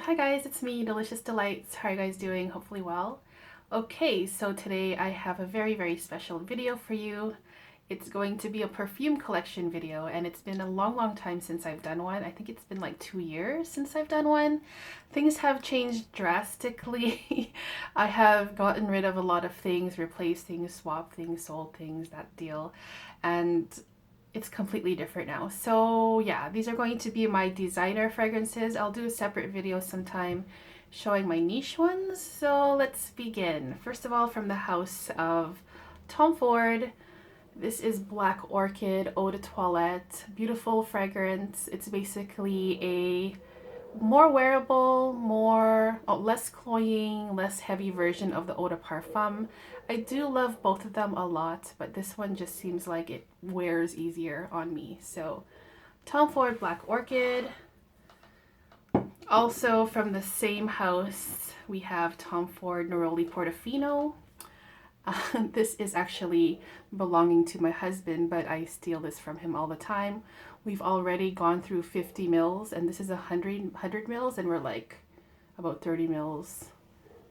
Hi guys, it's me, Delicious Delights. How are you guys doing? Hopefully well. Okay, so today I have a very special video for you. It's going to be a perfume collection video, and it's been a long time since I've done one. I think it's been like 2 years since I've done one. Things have changed drastically. I have gotten rid of a lot of things, replaced things, swapped things, sold things, that deal. And it's completely different now. So yeah, these are going to be my designer fragrances. I'll do a separate video sometime showing my niche ones. So let's begin. First of all, from the house of Tom Ford, this is Black Orchid Eau de Toilette. Beautiful fragrance. It's basically a more wearable, less cloying, less heavy version of the Eau de Parfum. I do love both of them a lot, but this one just seems like it wears easier on me. So Tom Ford Black Orchid. Also from the same house, we have Tom Ford Neroli Portofino. This is actually belonging to my husband, but I steal this from him all the time. We've already gone through 50 mils, and this is 100 mils, and we're like about 30 mils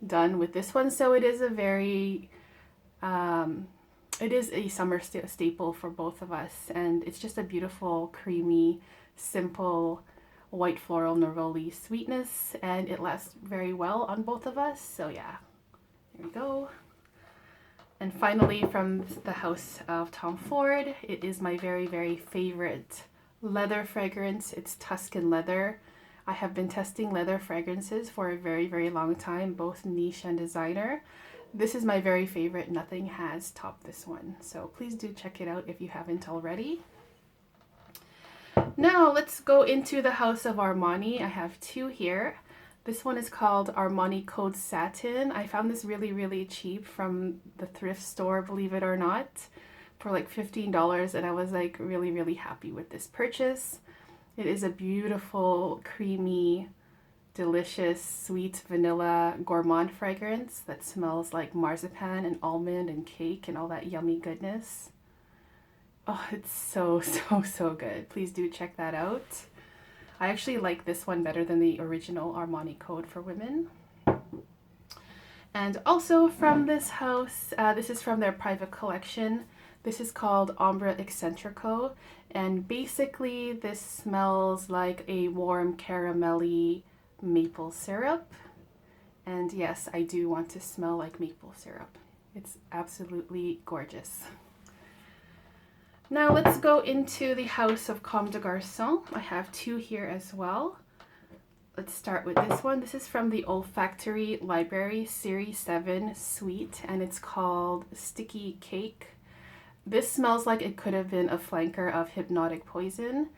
done with this one. So it is a very, it is a summer staple for both of us, and it's just a beautiful, creamy, simple, white floral neroli sweetness, and it lasts very well on both of us. So yeah, there we go. And finally, from the house of Tom Ford, it is my very favorite leather fragrance. It's Tuscan leather. I have been testing leather fragrances for a very long time, both niche and designer. This is my very favorite. Nothing has topped this one. So please do check it out if you haven't already. Now let's go into the house of Armani. I have two here. This one is called Armani Code Satin. I found this really cheap from the thrift store, believe it or not, for like $15, and I was like really happy with this purchase. It is a beautiful, creamy, delicious, sweet vanilla gourmand fragrance that smells like marzipan and almond and cake and all that yummy goodness. Oh, it's so good. Please do check that out. I actually like this one better than the original Armani Code for women. And also from this house, this is from their private collection. This is called Ombre Eccentrico, and basically this smells like a warm caramelly maple syrup. And yes, I do want to smell like maple syrup. It's absolutely gorgeous. Now let's go into the house of Comme des Garçons. I have two here as well. Let's start with this one. This is from the Olfactory Library Series 7 Suite, and it's called Sticky Cake. This smells like it could have been a flanker of Hypnotic Poison.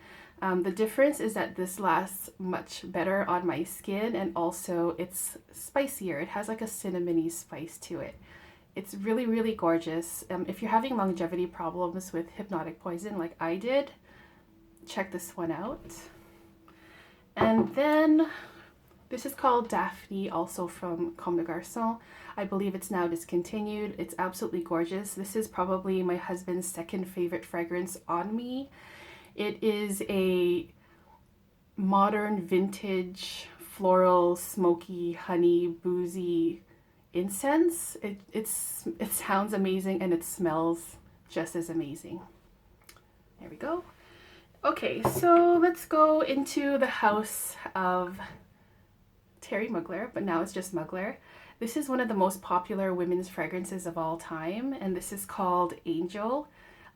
The difference is that this lasts much better on my skin, and also it's spicier. It has like a cinnamony spice to it. It's really gorgeous. If you're having longevity problems with Hypnotic Poison like I did, check this one out. And then this is called Daphne, also from Comme des Garçons. I believe it's now discontinued. It's absolutely gorgeous. This is probably my husband's second favorite fragrance on me. It is a modern vintage floral smoky honey boozy incense. It sounds amazing, and it smells just as amazing. There we go. Okay, so let's go into the house of Terry Mugler, but now it's just Mugler. This is one of the most popular women's fragrances of all time, and this is called Angel.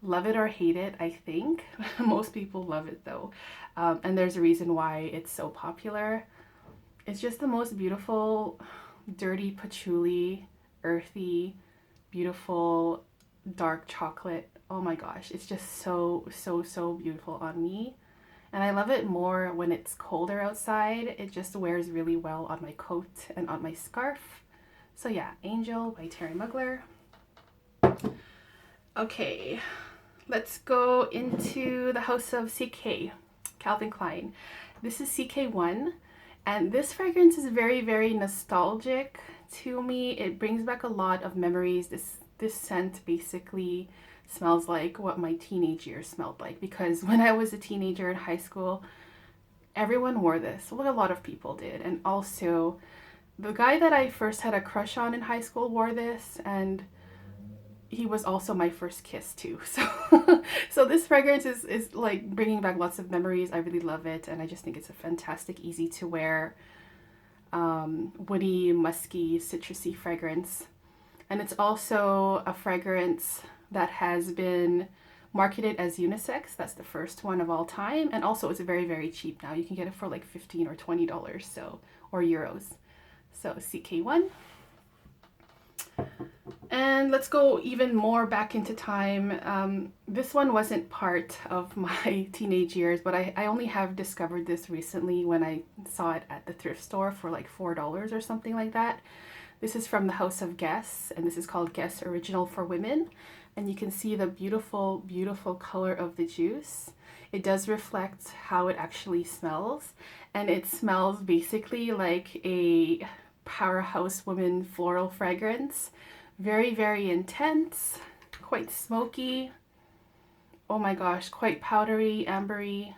Love it or hate it, I think. Most people love it though, and there's a reason why it's so popular. It's just the most beautiful, dirty patchouli, earthy, beautiful, dark chocolate. Oh my gosh, it's just so beautiful on me. And I love it more when it's colder outside. It just wears really well on my coat and on my scarf. So yeah, Angel by Terry Mugler. Okay, let's go into the house of CK, Calvin Klein. This is CK1. And this fragrance is very nostalgic to me. It brings back a lot of memories. This scent basically smells like what my teenage years smelled like, because when I was a teenager in high school, everyone wore this. Well, a lot of people did. And also, the guy that I first had a crush on in high school wore this, and he was also my first kiss too. So so this fragrance is like bringing back lots of memories. I really love it, and I just think it's a fantastic, easy to wear, woody, musky, citrusy fragrance. And it's also a fragrance that has been marketed as unisex. That's the first one of all time. And also it's very, very cheap now. You can get it for like $15 or $20, so, or euros. So CK1. And let's go even more back into time. This one wasn't part of my teenage years, but I only have discovered this recently when I saw it at the thrift store for like $4 or something like that. This is from the House of Guess, and this is called Guess Original for Women. And you can see the beautiful, beautiful color of the juice. It does reflect how it actually smells, and it smells basically like a powerhouse woman floral fragrance. Very, very intense, quite smoky. Oh my gosh, quite powdery, ambery.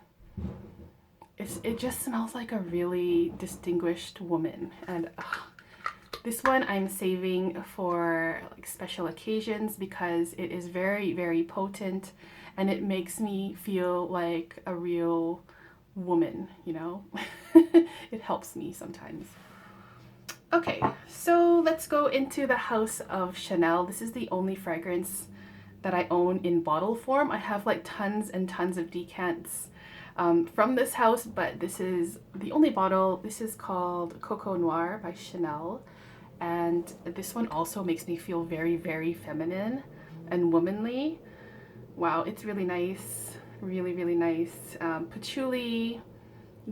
It just smells like a really distinguished woman. And this one I'm saving for like special occasions because it is very, very potent, and it makes me feel like a real woman, you know? It helps me sometimes. Okay, so let's go into the House of Chanel. This is the only fragrance that I own in bottle form. I have like tons and tons of decants from this house, but this is the only bottle. This is called Coco Noir by Chanel. And this one also makes me feel very, very feminine and womanly. Wow, it's really nice. Really, really nice. Patchouli,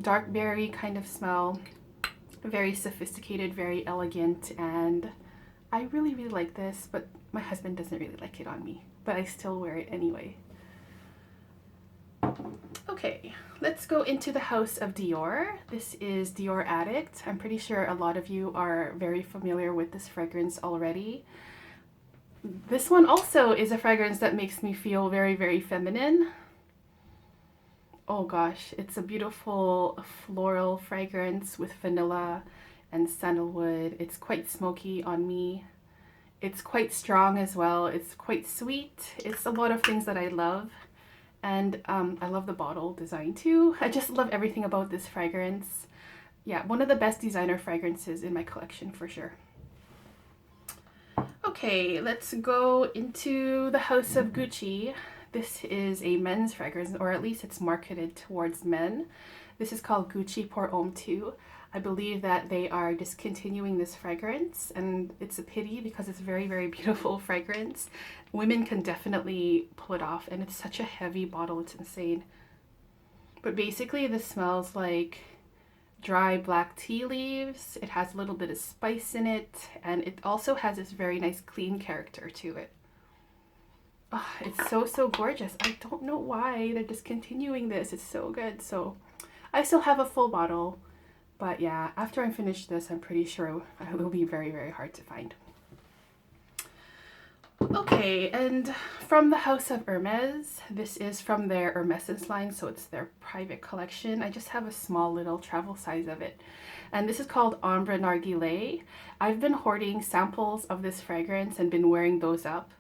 dark berry kind of smell. Very sophisticated, very elegant, and I really, really like this, but my husband doesn't really like it on me, but I still wear it anyway. Okay, let's go into the House of Dior. This is Dior Addict. I'm pretty sure a lot of you are very familiar with this fragrance already. This one also is a fragrance that makes me feel very, very feminine. Oh gosh, it's a beautiful floral fragrance with vanilla and sandalwood. It's quite smoky on me. It's quite strong as well. It's quite sweet. It's a lot of things that I love. And I love the bottle design too. I just love everything about this fragrance. Yeah, one of the best designer fragrances in my collection for sure. Okay, let's go into the House of Gucci. This is a men's fragrance, or at least it's marketed towards men. This is called Gucci Pour Homme 2. I believe that they are discontinuing this fragrance, and it's a pity because it's a very, very beautiful fragrance. Women can definitely pull it off, and it's such a heavy bottle, it's insane. But basically this smells like dry black tea leaves. It has a little bit of spice in it, and it also has this very nice clean character to it. Oh, it's so, so gorgeous. I don't know why they're discontinuing this. It's so good. So I still have a full bottle, but yeah, after I finish this, I'm pretty sure it will be very, very hard to find. Okay, and from the House of Hermes, this is from their Hermescence line, so it's their private collection. I just have a small little travel size of it. And this is called Ombre Narguilé. I've been hoarding samples of this fragrance and been wearing those up.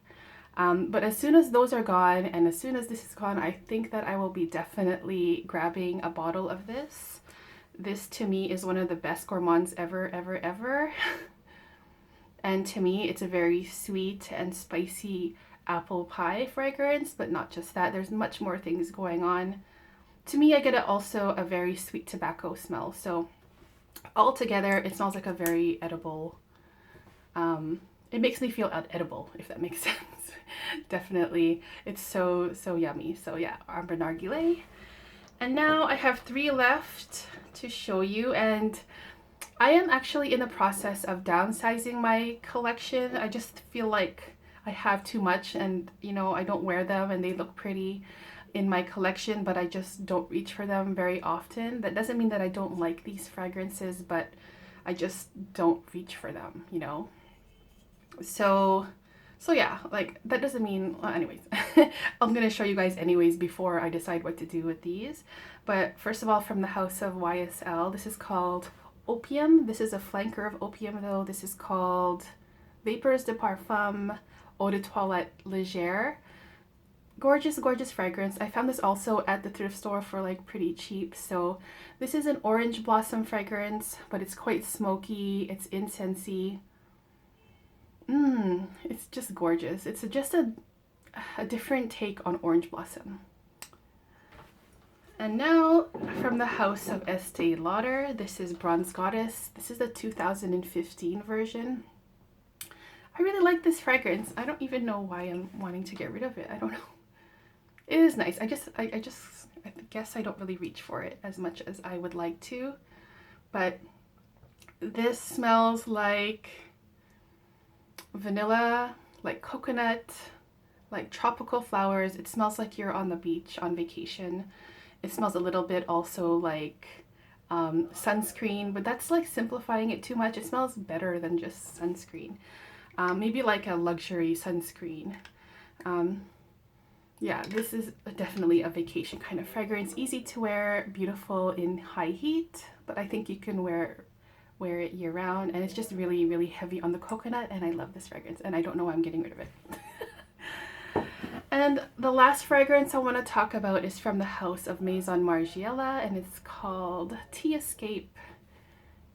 But as soon as those are gone, and as soon as this is gone, I think that I will be definitely grabbing a bottle of this. This to me is one of the best gourmands ever, ever, ever. And to me, it's a very sweet and spicy apple pie fragrance, but not just that. There's much more things going on. To me, I get also a very sweet tobacco smell. So altogether, it smells like a very edible, it makes me feel edible, if that makes sense. Definitely. It's so, so yummy. So yeah, Ombre Narguilé. And now I have 3 left to show you, and I am actually in the process of downsizing my collection. I just feel like I have too much, and you know, I don't wear them and they look pretty in my collection, but I just don't reach for them very often. That doesn't mean that I don't like these fragrances, but I just don't reach for them, you know. So So yeah, like that doesn't mean, well, anyways, I'm gonna show you guys anyways before I decide what to do with these. But first of all, from the house of YSL, this is called Opium. This is a flanker of Opium though. This is called Vapors de Parfum Eau de Toilette Légère. Gorgeous, gorgeous fragrance. I found this also at the thrift store for like pretty cheap. So this is an orange blossom fragrance, but it's quite smoky. It's incensey. It's just gorgeous. It's just a different take on orange blossom. And now from the house of Estee Lauder, this is Bronze Goddess. This is the 2015 version. I really like this fragrance. I don't even know why I'm wanting to get rid of it. I don't know. It is nice. I guess I don't really reach for it as much as I would like to. But this smells like vanilla, like coconut, like tropical flowers. It smells like you're on the beach on vacation. It smells a little bit also like sunscreen, but that's like simplifying it too much. It smells better than just sunscreen. Maybe like a luxury sunscreen. Yeah, this is definitely a vacation kind of fragrance. Easy to wear, beautiful in high heat, but I think you can wear it year round, and it's just really, really heavy on the coconut, and I love this fragrance, and I don't know why I'm getting rid of it. And the last fragrance I want to talk about is from the house of Maison Margiela, and it's called Tea Escape.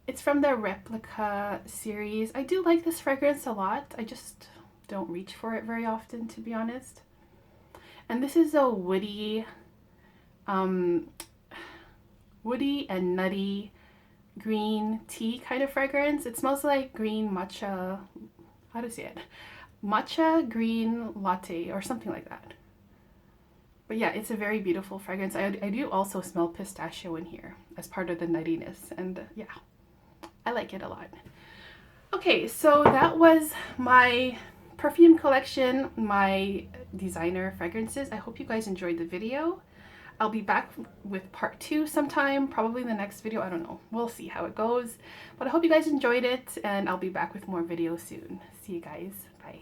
It's from their Replica series. I do like this fragrance a lot. I just don't reach for it very often, to be honest. And this is a woody and nutty green tea kind of fragrance. It smells like green matcha, how to say it? Matcha green latte or something like that. But yeah, it's a very beautiful fragrance. I do also smell pistachio in here as part of the nuttiness, and yeah, I like it a lot. Okay, so that was my perfume collection, my designer fragrances. I hope you guys enjoyed the video. I'll be back with part 2 sometime, probably in the next video. I don't know. We'll see how it goes. But I hope you guys enjoyed it, and I'll be back with more videos soon. See you guys. Bye.